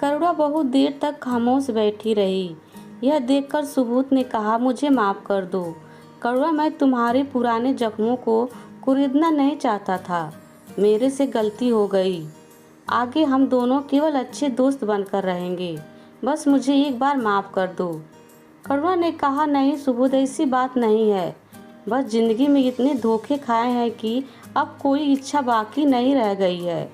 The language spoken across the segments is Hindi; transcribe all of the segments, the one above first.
करुणा बहुत देर तक खामोश बैठी रही। यह देखकर सुबोध ने कहा, मुझे माफ़ कर दो करुणा, मैं तुम्हारे पुराने जख्मों को कुरेदना नहीं चाहता था। मेरे से गलती हो गई। आगे हम दोनों केवल अच्छे दोस्त बनकर रहेंगे। बस मुझे एक बार माफ़ कर दो। करुणा ने कहा, नहीं सुबोध, ऐसी बात नहीं है। बस ज़िंदगी में इतने धोखे खाए हैं कि अब कोई इच्छा बाकी नहीं रह गई है।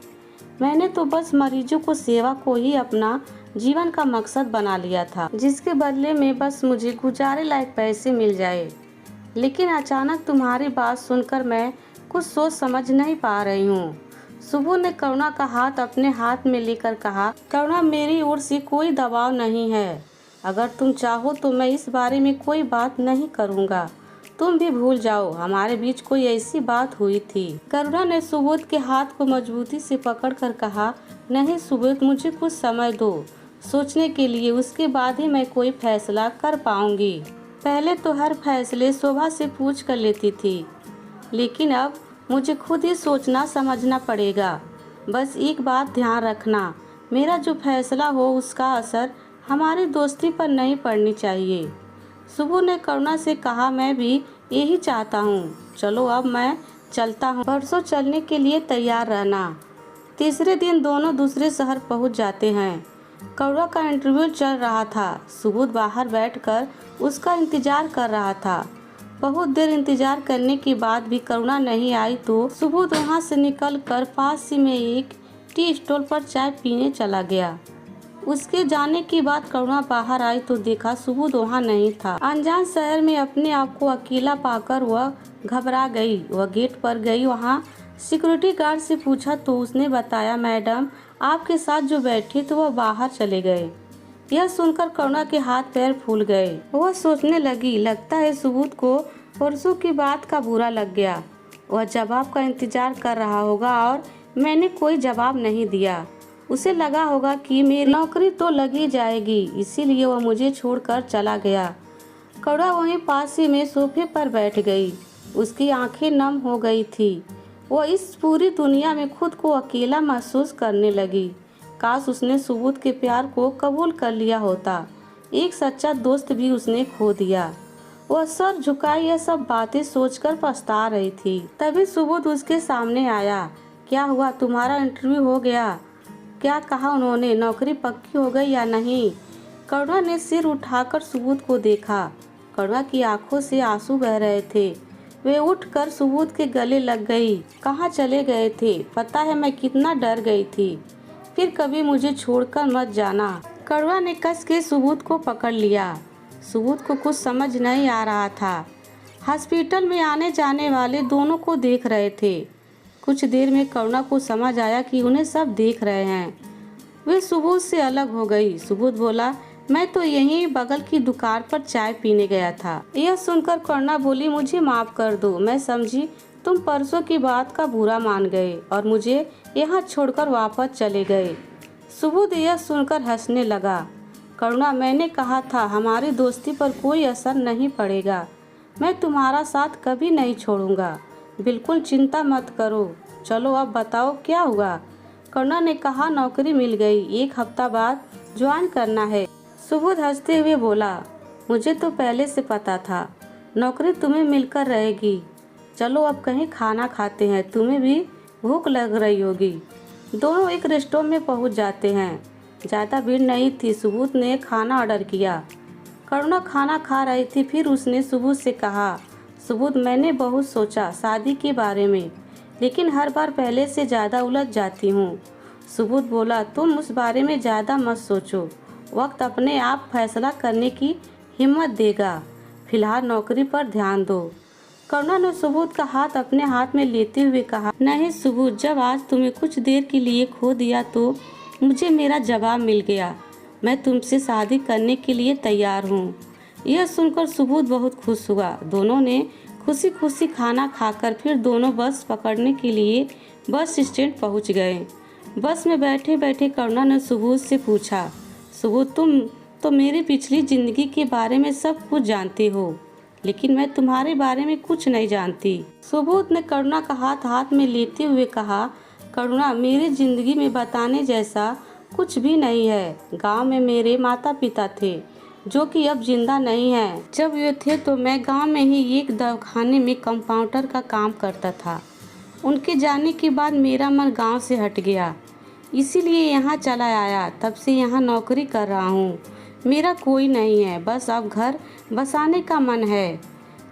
मैंने तो बस मरीजों को सेवा को ही अपना जीवन का मकसद बना लिया था, जिसके बदले में बस मुझे गुजारे लायक पैसे मिल जाए। लेकिन अचानक तुम्हारी बात सुनकर मैं कुछ सोच समझ नहीं पा रही हूँ। सुबोध ने करुणा का हाथ अपने हाथ में लेकर कहा, करुणा, मेरी ओर से कोई दबाव नहीं है। अगर तुम चाहो तो मैं इस बारे में कोई बात नहीं करूँगा। तुम भी भूल जाओ हमारे बीच कोई ऐसी बात हुई थी। करुणा ने सुबोध के हाथ को मजबूती से पकड़कर कहा, नहीं सुबोध, मुझे कुछ समय दो सोचने के लिए, उसके बाद ही मैं कोई फैसला कर पाऊंगी। पहले तो हर फैसले शोभा से पूछ कर लेती थी, लेकिन अब मुझे खुद ही सोचना समझना पड़ेगा। बस एक बात ध्यान रखना, मेरा जो फैसला हो उसका असर हमारी दोस्ती पर नहीं पड़नी चाहिए। सुबोध ने करुणा से कहा, मैं भी यही चाहता हूँ। चलो अब मैं चलता हूँ, परसों चलने के लिए तैयार रहना। तीसरे दिन दोनों दूसरे शहर पहुँच जाते हैं। करुणा का इंटरव्यू चल रहा था। सुबोध बाहर बैठकर उसका इंतजार कर रहा था। बहुत देर इंतजार करने के बाद भी करुणा नहीं आई तो सुबोध वहाँ से निकलकर पास ही में एक टी स्टॉल पर चाय पीने चला गया। उसके जाने के बाद करुणा बाहर आई तो देखा सुबोध वहाँ नहीं था। अनजान शहर में अपने आप को अकेला पाकर वह घबरा गई। वह गेट पर गई, वहाँ सिक्योरिटी गार्ड से पूछा तो उसने बताया, मैडम आपके साथ जो बैठे तो वह बाहर चले गए। यह सुनकर करुणा के हाथ पैर फूल गए। वह सोचने लगी, लगता है सुबोध को परसों की बात का बुरा लग गया। वह जवाब का इंतजार कर रहा होगा और मैंने कोई जवाब नहीं दिया। उसे लगा होगा कि मेरी नौकरी तो लगी जाएगी, इसीलिए वह मुझे छोड़कर चला गया। करुणा वहीं पास ही में सोफे पर बैठ गई। उसकी आंखें नम हो गई थी। वह इस पूरी दुनिया में खुद को अकेला महसूस करने लगी। काश उसने सुबोध के प्यार को कबूल कर लिया होता। एक सच्चा दोस्त भी उसने खो दिया। वह सर झुकाए यह सब बातें सोचकर पछता रही थी। तभी सुबोध उसके सामने आया। क्या हुआ, तुम्हारा इंटरव्यू हो गया? क्या कहा उन्होंने? नौकरी पक्की हो गई या नहीं? करुणा ने सिर उठाकर सुबोध को देखा। करुणा की आंखों से आंसू बह रहे थे। वे उठकर सुबोध के गले लग गई। कहाँ चले गए थे? पता है मैं कितना डर गई थी। फिर कभी मुझे छोड़कर मत जाना। करुणा ने कस के सुबोध को पकड़ लिया। सुबोध को कुछ समझ नहीं आ रहा था। हॉस्पिटल में आने जाने वाले दोनों को देख रहे थे। कुछ देर में करुणा को समझ आया कि उन्हें सब देख रहे हैं। वे सुबोध से अलग हो गई। सुबोध बोला, मैं तो यहीं बगल की दुकान पर चाय पीने गया था। यह सुनकर करुणा बोली, मुझे माफ कर दो, मैं समझी तुम परसों की बात का बुरा मान गए और मुझे यहाँ छोड़कर वापस चले गए। सुबोध यह सुनकर हंसने लगा। करुणा, मैंने कहा था हमारी दोस्ती पर कोई असर नहीं पड़ेगा। मैं तुम्हारा साथ कभी नहीं छोड़ूंगा। बिल्कुल चिंता मत करो। चलो अब बताओ क्या हुआ? करुणा ने कहा, नौकरी मिल गई, 1 हफ्ता बाद ज्वाइन करना है। सुबोध हंसते हुए बोला, मुझे तो पहले से पता था नौकरी तुम्हें मिलकर रहेगी। चलो अब कहीं खाना खाते हैं, तुम्हें भी भूख लग रही होगी। दोनों एक रेस्टोरेंट में पहुंच जाते हैं। ज़्यादा भीड़ नहीं थी। सुबोध ने खाना ऑर्डर किया। करुणा खाना खा रही थी। फिर उसने सुबोध से कहा, सुबोध, मैंने बहुत सोचा शादी के बारे में, लेकिन हर बार पहले से ज़्यादा उलझ जाती हूँ। सुबोध बोला, तुम उस बारे में ज़्यादा मत सोचो, वक्त अपने आप फैसला करने की हिम्मत देगा। फिलहाल नौकरी पर ध्यान दो। करुणा ने सुबोध का हाथ अपने हाथ में लेते हुए कहा, नहीं सुबोध, जब आज तुम्हें कुछ देर के लिए खो दिया तो मुझे मेरा जवाब मिल गया। मैं तुमसे शादी करने के लिए तैयार हूँ। यह सुनकर सुबोध बहुत खुश हुआ। दोनों ने खुशी खुशी खाना खाकर फिर दोनों बस पकड़ने के लिए बस स्टैंड पहुँच गए। बस में बैठे बैठे करुणा ने सुबोध से पूछा, सुबोध, तुम तो मेरी पिछली ज़िंदगी के बारे में सब कुछ जानते हो, लेकिन मैं तुम्हारे बारे में कुछ नहीं जानती। सुबोध ने करुणा का हाथ हाथ में लेते हुए कहा, करुणा, मेरी ज़िंदगी में बताने जैसा कुछ भी नहीं है। गांव में मेरे माता पिता थे जो कि अब जिंदा नहीं हैं। जब वे थे तो मैं गांव में ही एक दवाखाने में कंपाउंडर का काम करता था। उनके जाने के बाद मेरा मन गांव से हट गया, इसीलिए यहाँ चला आया। तब से यहाँ नौकरी कर रहा हूँ। मेरा कोई नहीं है, बस अब घर बसाने का मन है।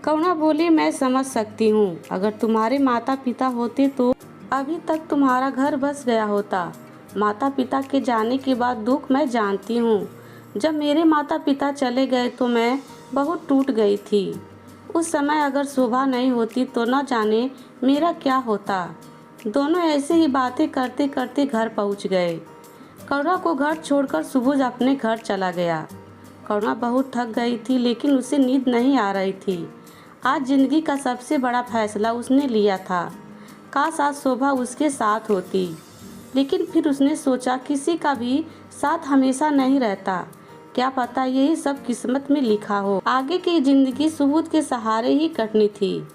करुणा बोली, मैं समझ सकती हूँ। अगर तुम्हारे माता पिता होते तो अभी तक तुम्हारा घर बस गया होता। माता पिता के जाने के बाद दुख मैं जानती हूँ। जब मेरे माता पिता चले गए तो मैं बहुत टूट गई थी। उस समय अगर शोभा नहीं होती तो न जाने मेरा क्या होता। दोनों ऐसे ही बातें करते करते घर पहुंच गए। करुणा को घर छोड़कर सुबुज अपने घर चला गया। करुणा बहुत थक गई थी, लेकिन उसे नींद नहीं आ रही थी। आज जिंदगी का सबसे बड़ा फैसला उसने लिया था। काश आज शोभा उसके साथ होती, लेकिन फिर उसने सोचा किसी का भी साथ हमेशा नहीं रहता। क्या पता यही सब किस्मत में लिखा हो। आगे की जिंदगी सुबुद के सहारे ही कटनी थी।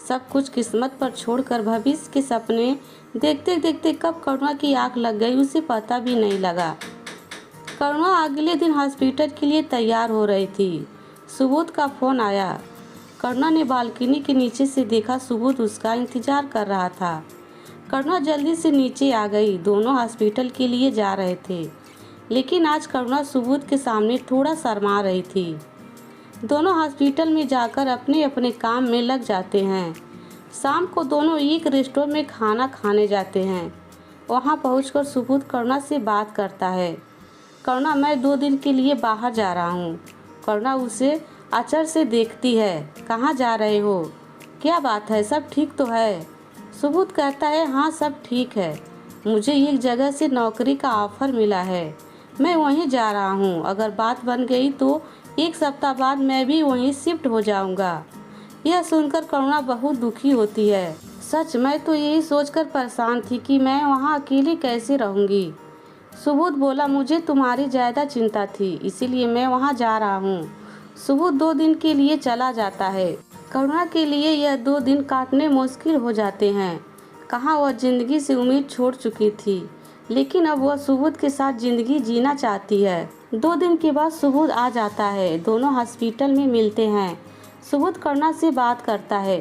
सब कुछ किस्मत पर छोड़कर भविष्य के सपने देखते देखते कब करुणा की आंख लग गई उसे पता भी नहीं लगा। करुणा अगले दिन हॉस्पिटल के लिए तैयार हो रही थी। सुबुद का फोन आया। करुणा ने बालकनी के नीचे से देखा, सुबुद उसका इंतजार कर रहा था। करुणा जल्दी से नीचे आ गई। दोनों हॉस्पिटल के लिए जा रहे थे, लेकिन आज करुणा सुबुद के सामने थोड़ा शर्मा रही थी। दोनों हॉस्पिटल में जाकर अपने अपने काम में लग जाते हैं। शाम को दोनों एक रेस्टोरेंट में खाना खाने जाते हैं। वहां पहुंचकर सुबुद करुणा से बात करता है। करुणा, मैं 2 दिन के लिए बाहर जा रहा हूँ। करुणा उसे अचर से देखती है। कहाँ जा रहे हो? क्या बात है, सब ठीक तो है? सुबुद कहता है, हाँ सब ठीक है। मुझे एक जगह से नौकरी का ऑफर मिला है, मैं वहीं जा रहा हूँ। अगर बात बन गई तो 1 सप्ताह बाद मैं भी वहीं शिफ्ट हो जाऊँगा। यह सुनकर करुणा बहुत दुखी होती है। सच, मैं तो यही सोचकर परेशान थी कि मैं वहाँ अकेली कैसे रहूँगी। सुबुद बोला, मुझे तुम्हारी ज़्यादा चिंता थी, इसीलिए मैं वहाँ जा रहा हूँ। सुबुद 2 दिन के लिए चला जाता है। करुणा के लिए यह 2 दिन काटने मुश्किल हो जाते हैं। कहाँ वह जिंदगी से उम्मीद छोड़ चुकी थी, लेकिन अब वह सुबुद के साथ जिंदगी जीना चाहती है। 2 दिन के बाद सुबुद आ जाता है। दोनों हॉस्पिटल में मिलते हैं। सुबुद करुणा से बात करता है।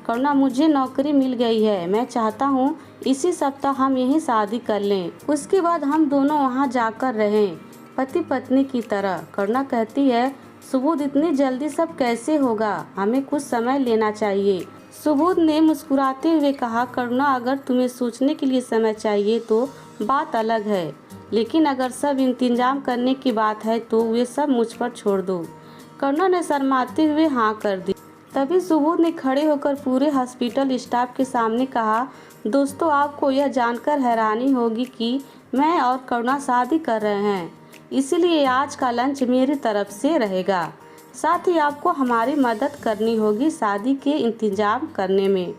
करुणा, मुझे नौकरी मिल गई है। मैं चाहता हूँ इसी सप्ताह हम यहीं शादी कर लें। उसके बाद हम दोनों वहाँ जाकर रहें, पति पत्नी की तरह। करुणा कहती है, सुबुद इतनी जल्दी सब कैसे होगा, हमें कुछ समय लेना चाहिए। सुबुद ने मुस्कुराते हुए कहा, करुणा, अगर तुम्हें सोचने के लिए समय चाहिए तो बात अलग है, लेकिन अगर सब इंतजाम करने की बात है तो वे सब मुझ पर छोड़ दो। करुणा ने शर्माते हुए हाँ कर दी। तभी सुबुद ने खड़े होकर पूरे हॉस्पिटल स्टाफ के सामने कहा, दोस्तों, आपको यह जानकर हैरानी होगी कि मैं और करुणा शादी कर रहे हैं, इसलिए आज का लंच मेरी तरफ से रहेगा। साथ ही आपको हमारी मदद करनी होगी शादी के इंतजाम करने में।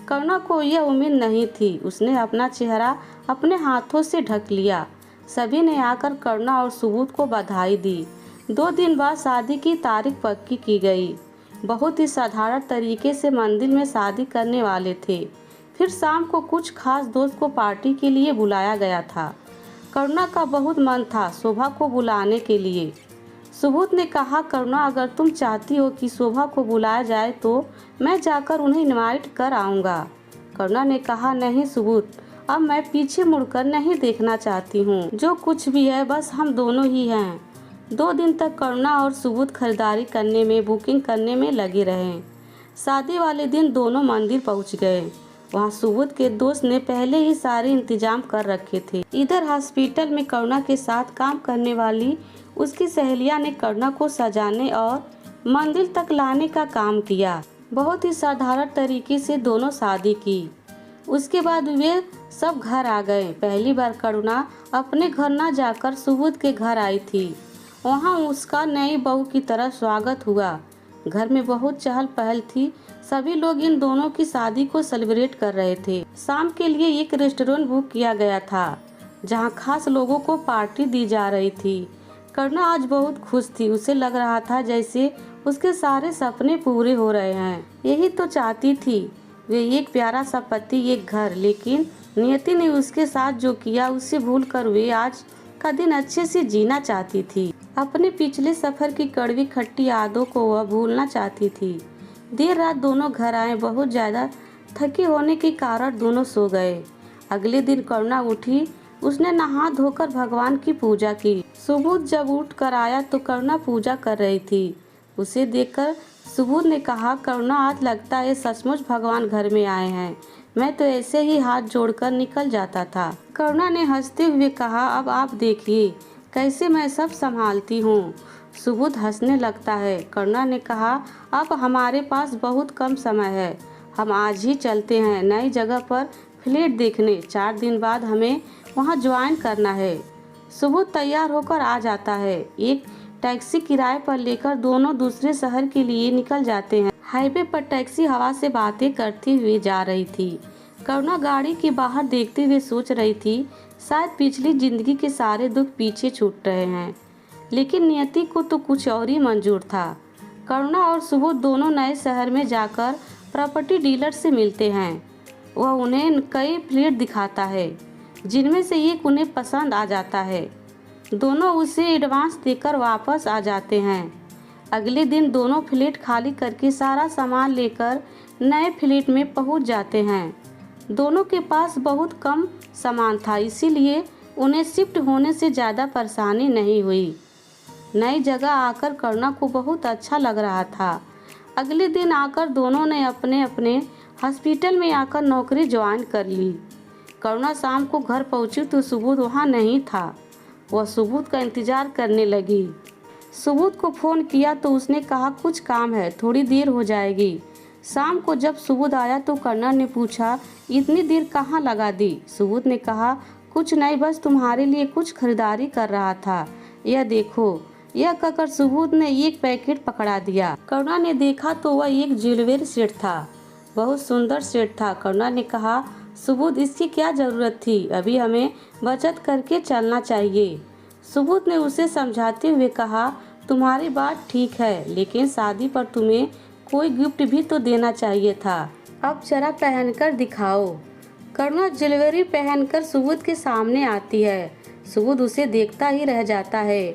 करुणा को यह उम्मीद नहीं थी। उसने अपना चेहरा अपने हाथों से ढक लिया। सभी ने आकर करुणा और सुबुद को बधाई दी। 2 दिन बाद शादी की तारीख पक्की की गई। बहुत ही साधारण तरीके से मंदिर में शादी करने वाले थे। फिर शाम को कुछ खास दोस्त को पार्टी के लिए बुलाया गया था। करुणा का बहुत मन था शोभा को बुलाने के लिए। सुबुद ने कहा, करुणा, अगर तुम चाहती हो कि शोभा को बुलाया जाए तो मैं जाकर उन्हें इनवाइट कर आऊँगा। करुणा ने कहा, नहीं सुबुद, अब मैं पीछे मुड़कर नहीं देखना चाहती हूँ। जो कुछ भी है बस हम दोनों ही हैं। 2 दिन तक करुणा और सुबुद खरीदारी करने में, बुकिंग करने में लगे रहे। शादी वाले दिन दोनों मंदिर पहुँच गए। वहाँ सुबुद के दोस्त ने पहले ही सारे इंतजाम कर रखे थे। इधर हॉस्पिटल में करुणा के साथ काम करने वाली उसकी सहेलियां ने करुणा को सजाने और मंदिर तक लाने का काम किया। बहुत ही साधारण तरीके से दोनों शादी की। उसके बाद वे सब घर आ गए। पहली बार करुणा अपने घर न जाकर सुबुद के घर आई थी। वहाँ उसका नई बहू की तरह स्वागत हुआ। घर में बहुत चहल पहल थी। सभी लोग इन दोनों की शादी को सेलिब्रेट कर रहे थे। शाम के लिए एक रेस्टोरेंट बुक किया गया था जहाँ खास लोगों को पार्टी दी जा रही थी। करुणा आज बहुत खुश थी। उसे लग रहा था जैसे उसके सारे सपने पूरे हो रहे हैं। यही तो चाहती थी वे, एक प्यारा सा पति, एक घर। लेकिन नियति ने उसके साथ जो किया उससे भूलकर वे आज का दिन अच्छे से जीना चाहती थी। अपने पिछले सफर की कड़वी खट्टी यादों को वह भूलना चाहती थी। देर रात दोनों घर आए। बहुत ज़्यादा थके होने के कारण दोनों सो गए। अगले दिन करुणा उठी। उसने नहा धोकर भगवान की पूजा की। सुबोध जब उठ कर आया तो करुणा पूजा कर रही थी। उसे देखकर सुबोध ने कहा, करुणा आज लगता है सचमुच भगवान घर में आए हैं। मैं तो ऐसे ही हाथ जोड़कर निकल जाता था। करुणा ने हंसते हुए कहा, अब आप देखिए कैसे मैं सब संभालती हूँ। सुबोध हंसने लगता है। करुणा ने कहा, अब हमारे पास बहुत कम समय है। हम आज ही चलते हैं नई जगह पर फ्लैट देखने। 4 दिन बाद हमें वहाँ ज्वाइन करना है। सुबोध तैयार होकर आ जाता है। एक टैक्सी किराए पर लेकर दोनों दूसरे शहर के लिए निकल जाते हैं। हाईवे पर टैक्सी हवा से बातें करती हुई जा रही थी। करुणा गाड़ी के बाहर देखते हुए सोच रही थी, शायद पिछली जिंदगी के सारे दुख पीछे छूट रहे हैं, लेकिन नियति को तो कुछ और ही मंजूर था। करुणा और सुबोध दोनों नए शहर में जाकर प्रॉपर्टी डीलर से मिलते हैं। वह उन्हें कई फ्लैट दिखाता है, जिनमें से एक उन्हें पसंद आ जाता है। दोनों उसे एडवांस देकर वापस आ जाते हैं। अगले दिन दोनों फ्लैट खाली करके सारा सामान लेकर नए फ्लैट में पहुंच जाते हैं। दोनों के पास बहुत कम सामान था, इसीलिए उन्हें शिफ्ट होने से ज़्यादा परेशानी नहीं हुई। नई जगह आकर करुणा को बहुत अच्छा लग रहा था। अगले दिन आकर दोनों ने अपने अपने हॉस्पिटल में आकर नौकरी ज्वाइन कर ली। करुणा शाम को घर पहुंची तो सुबोध वहां नहीं था। वह सुबोध का इंतजार करने लगी। सुबोध को फ़ोन किया तो उसने कहा, कुछ काम है, थोड़ी देर हो जाएगी। शाम को जब सुबोध आया तो करुणा ने पूछा, इतनी देर कहाँ लगा दी? सुबोध ने कहा, कुछ नहीं, बस तुम्हारे लिए कुछ खरीदारी कर रहा था। यह देखो। यह कहकर सुबोध ने एक पैकेट पकड़ा दिया। करुणा ने देखा तो वह एक ज्वेलरी सेट था। बहुत सुंदर सेट था। करुणा ने कहा, सुबोध इसकी क्या ज़रूरत थी? अभी हमें बचत करके चलना चाहिए। सुबोध ने उसे समझाते हुए कहा, तुम्हारी बात ठीक है, लेकिन शादी पर तुम्हें कोई गिफ्ट भी तो देना चाहिए था। अब जरा पहनकर दिखाओ। करुणा ज्वेलरी पहनकर सुबोध के सामने आती है। सुबोध उसे देखता ही रह जाता है।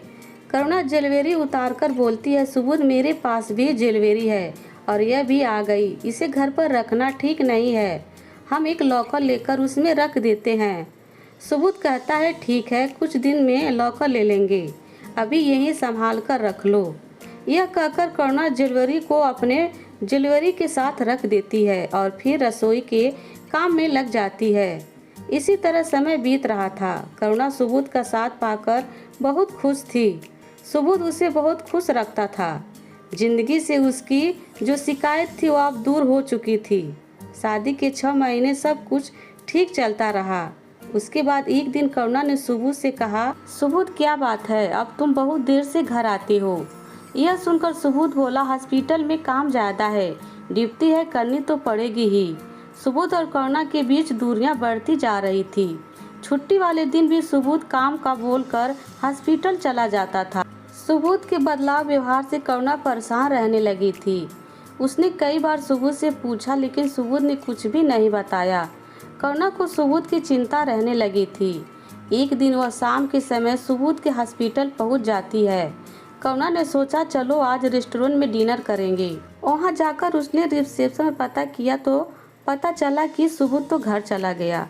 करुणा ज्वेलरी उतारकर बोलती है, सुबोध मेरे पास भी ज्वेलरी है और यह भी आ गई। इसे घर पर रखना ठीक नहीं है। हम एक लॉकर लेकर उसमें रख देते हैं। सुबोध कहता है, ठीक है, कुछ दिन में लॉकर ले लेंगे, अभी यहीं संभाल कर रख लो। यह कहकर करुणा ज्वेलरी को अपने ज्वेलरी के साथ रख देती है और फिर रसोई के काम में लग जाती है। इसी तरह समय बीत रहा था। करुणा सुबोध का साथ पाकर बहुत खुश थी। सुबोध उसे बहुत खुश रखता था। जिंदगी से उसकी जो शिकायत थी वो अब दूर हो चुकी थी। शादी के 6 महीने सब कुछ ठीक चलता रहा। उसके बाद एक दिन करुणा ने सुबोध से कहा, सुबोध क्या बात है, अब तुम बहुत देर से घर आते हो? यह सुनकर सुबोध बोला, हॉस्पिटल में काम ज़्यादा है, ड्यूटी है, करनी तो पड़ेगी ही। सुबोध और करुणा के बीच दूरियां बढ़ती जा रही थी। छुट्टी वाले दिन भी सुबोध काम का बोलकर हॉस्पिटल चला जाता था। सुबोध के बदलाव व्यवहार से करुणा परेशान रहने लगी थी। उसने कई बार सुबोध से पूछा, लेकिन सुबोध ने कुछ भी नहीं बताया। करुणा को सुबोध की चिंता रहने लगी थी। एक दिन वह शाम के समय सुबोध के हॉस्पिटल पहुंच जाती है। करुणा ने सोचा, चलो आज रेस्टोरेंट में डिनर करेंगे। वहां जाकर उसने रिसेप्शन में पता किया तो पता चला कि सुबोध तो घर चला गया।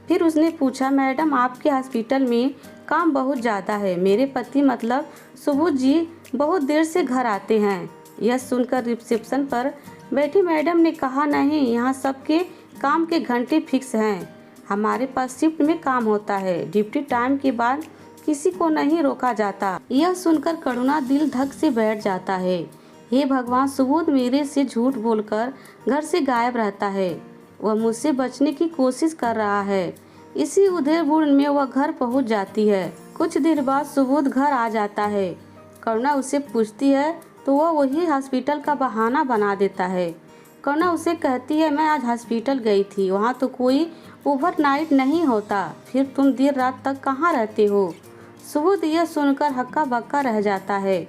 फिर उसने पूछा, मैडम आपके हॉस्पिटल में काम बहुत ज़्यादा है, मेरे पति मतलब सुबोध जी बहुत देर से घर आते हैं। यह सुनकर रिसेप्शन पर बैठी मैडम ने कहा, नहीं, यहाँ सबके काम के घंटे फिक्स हैं, हमारे पास शिफ्ट में काम होता है, ड्यूटी टाइम के बाद किसी को नहीं रोका जाता। यह सुनकर करुणा दिल धक से बैठ जाता है। हे भगवान, सुबोध मेरे से झूठ बोलकर घर से गायब रहता है। वह मुझसे बचने की कोशिश कर रहा है। इसी उधेड़-बुन में वह घर पहुंच जाती है। कुछ देर बाद सुबोध घर आ जाता है। करुणा उससे पूछती है तो वह वही हॉस्पिटल का बहाना बना देता है। करुणा उसे कहती है, मैं आज हॉस्पिटल गई थी, वहाँ तो कोई ओवरनाइट नहीं होता, फिर तुम देर रात तक कहाँ रहते हो? सुबोध यह सुनकर हक्का बक्का रह जाता है।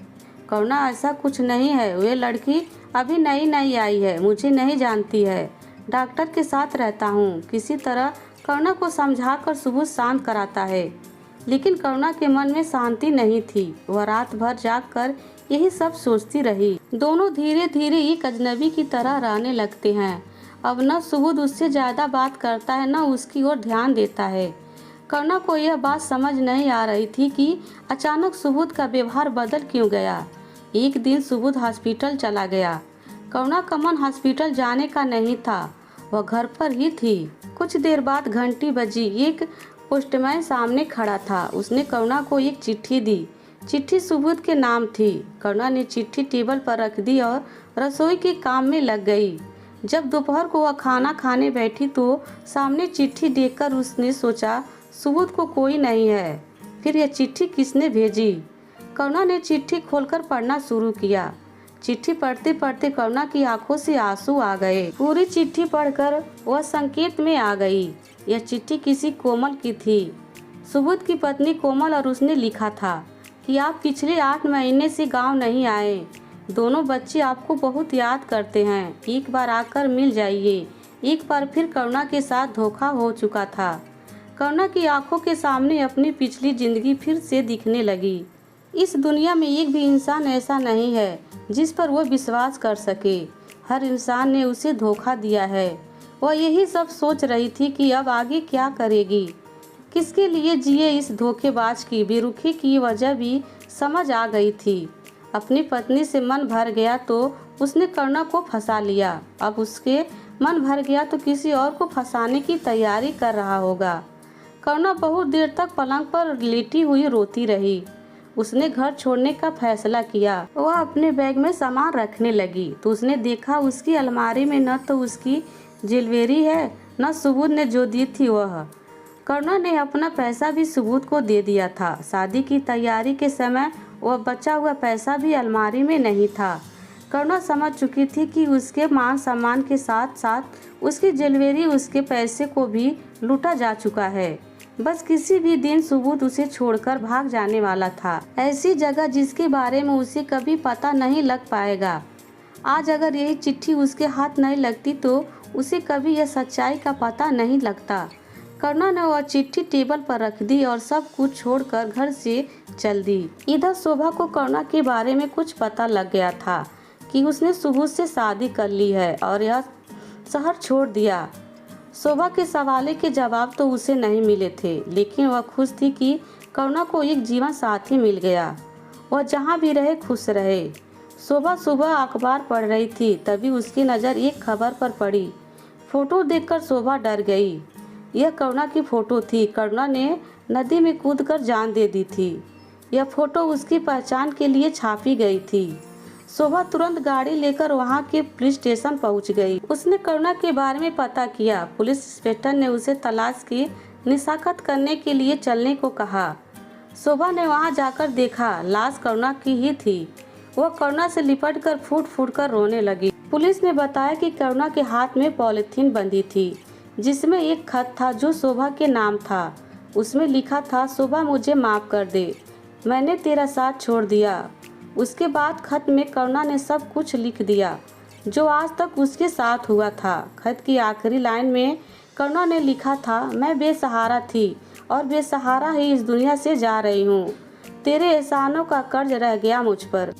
करुणा, ऐसा कुछ नहीं है, वे लड़की अभी नई नई आई है, मुझे नहीं जानती है, डॉक्टर के साथ रहता हूँ। किसी तरह करुणा को समझाकर सुबोध शांत कराता है। लेकिन करुणा के मन में शांति नहीं थी। वह रात भर जागकर यही सब सोचती रही। दोनों धीरे धीरे एक अजनबी की तरह रहने लगते हैं। अब न सुबोध उससे ज़्यादा बात करता है, न उसकी ओर ध्यान देता है। करुणा को यह बात समझ नहीं आ रही थी कि अचानक सुबोध का व्यवहार बदल क्यों गया। एक दिन सुबोध हॉस्पिटल चला गया। करुणा का मन हॉस्पिटल जाने का नहीं था, वह घर पर ही थी। कुछ देर बाद घंटी बजी। एक पोस्टमैन सामने खड़ा था। उसने करुणा को एक चिट्ठी दी। चिट्ठी सुबोध के नाम थी। करुणा ने चिट्ठी टेबल पर रख दी और रसोई के काम में लग गई। जब दोपहर को वह खाना खाने बैठी तो सामने चिट्ठी देखकर उसने सोचा सुबोध को कोई नहीं है। फिर यह चिट्ठी किसने भेजी? करुणा ने चिट्ठी खोलकर पढ़ना शुरू किया। चिट्ठी पढ़ते पढ़ते करुणा की आंखों से आंसू आ गए। पूरी चिट्ठी पढ़कर वह संकेत में आ गई। यह चिट्ठी किसी कोमल की थी, सुबोध की पत्नी कोमल, और उसने लिखा था कि आप पिछले 8 महीने से गांव नहीं आए। दोनों बच्चे आपको बहुत याद करते हैं, एक बार आकर मिल जाइए। एक बार फिर करुणा के साथ धोखा हो चुका था। करुणा की आंखों के सामने अपनी पिछली जिंदगी फिर से दिखने लगी। इस दुनिया में एक भी इंसान ऐसा नहीं है जिस पर वो विश्वास कर सके। हर इंसान ने उसे धोखा दिया है। वह यही सब सोच रही थी कि अब आगे क्या करेगी, किसके लिए जिए। इस धोखेबाज की बेरुखी की वजह भी समझ आ गई थी। अपनी पत्नी से मन भर गया तो उसने करुणा को फंसा लिया। अब उसके मन भर गया तो किसी और को फंसाने की तैयारी कर रहा होगा। करुणा बहुत देर तक पलंग पर लेटी हुई रोती रही। उसने घर छोड़ने का फैसला किया। वह अपने बैग में सामान रखने लगी तो उसने देखा उसकी अलमारी में न तो उसकी ज्वेलरी है, न सुबोध ने जो दी थी वह। करुणा ने अपना पैसा भी सुबोध को दे दिया था। शादी की तैयारी के समय वह बचा हुआ पैसा भी अलमारी में नहीं था। करुणा समझ चुकी थी कि उसके मान सम्मान के साथ साथ उसकी ज्वेलरी, उसके पैसे को भी लूटा जा चुका है। बस किसी भी दिन सुबोध उसे छोड़कर भाग जाने वाला था, ऐसी जगह जिसके बारे में उसे कभी पता नहीं लग पाएगा। आज अगर यही चिट्ठी उसके हाथ नहीं लगती तो उसे कभी यह सच्चाई का पता नहीं लगता। करुणा ने वह चिट्ठी टेबल पर रख दी और सब कुछ छोड़कर घर से चल दी। इधर शोभा को करुणा के बारे में कुछ पता लग गया था कि उसने सुबोध से शादी कर ली है और यह शहर छोड़ दिया। शोभा के सवालों के जवाब तो उसे नहीं मिले थे, लेकिन वह खुश थी कि करुणा को एक जीवन साथी मिल गया। वह जहाँ भी रहे खुश रहे। शोभा सुबह अखबार पढ़ रही थी, तभी उसकी नज़र एक खबर पर पड़ी। फोटो देखकर शोभा डर गई। यह करुणा की फोटो थी। करुणा ने नदी में कूदकर जान दे दी थी। यह फोटो उसकी पहचान के लिए छापी गई थी। शोभा तुरंत गाड़ी लेकर वहां के पुलिस स्टेशन पहुंच गई। उसने करुणा के बारे में पता किया। पुलिस इंस्पेक्टर ने उसे तलाश की निशाकत करने के लिए चलने को कहा। शोभा ने वहां जाकर देखा, लाश करुणा की ही थी। वह करुणा से लिपट कर फूट फूट कर रोने लगी। पुलिस ने बताया कि करुणा के हाथ में पॉलिथीन बंधी थी, जिसमें एक खत था जो शोभा के नाम था। उसमें लिखा था, शोभा मुझे माफ़ कर दे, मैंने तेरा साथ छोड़ दिया। उसके बाद खत में करुणा ने सब कुछ लिख दिया जो आज तक उसके साथ हुआ था। खत की आखिरी लाइन में करुणा ने लिखा था, मैं बेसहारा थी और बेसहारा ही इस दुनिया से जा रही हूँ। तेरे एहसानों का कर्ज रह गया मुझ पर।